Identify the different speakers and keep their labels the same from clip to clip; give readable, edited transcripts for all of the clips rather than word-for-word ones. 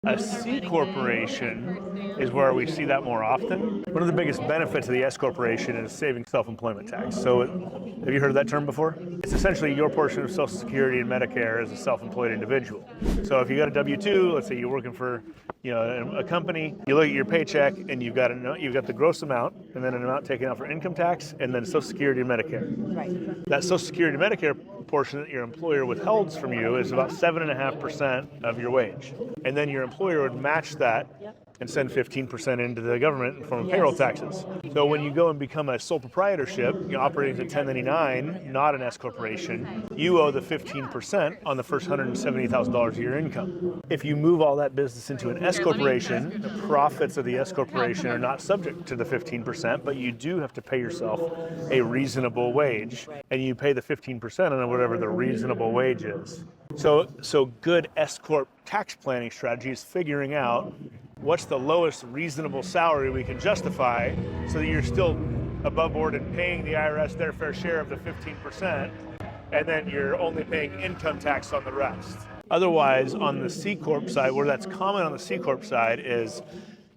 Speaker 1: A C corporation is where we see that more often. One of the biggest benefits of the S corporation is saving self-employment tax. So have you heard of that term before? It's essentially your portion of Social Security and Medicare as a self-employed individual. So if you got a W-2, let's say you're working for a company, you look at your paycheck and you've got the gross amount and then an amount taken out for income tax and then Social Security and Medicare.
Speaker 2: Right.
Speaker 1: That Social Security and Medicare portion that your employer withholds from you is about 7.5% of your wage. And then your employer would match that and send 15% into the government in the form of payroll taxes. So when you go and become a sole proprietorship, operating as a 1099, not an S corporation, you owe the 15% on the first $170,000 of your income. If you move all that business into an S corporation, the profits of the S corporation are not subject to the 15%, but you do have to pay yourself a reasonable wage, and you pay the 15% on whatever the reasonable wage is. So good S Corp tax planning strategy is figuring out what's the lowest reasonable salary we can justify so that you're still above board and paying the IRS their fair share of the 15%, and then you're only paying income tax on the rest. Otherwise, on the C Corp side, where that's common on the C Corp side is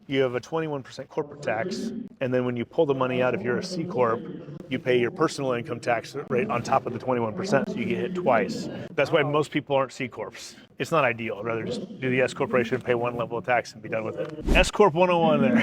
Speaker 1: you have a 21% corporate tax, and then when you pull the money out, if you're a C Corp, you pay your personal income tax rate on top of the 21%, so you get hit twice. That's why most people aren't C Corps. It's not ideal. I'd rather just do the S corporation, pay one level of tax, and be done with it. S Corp 101 there.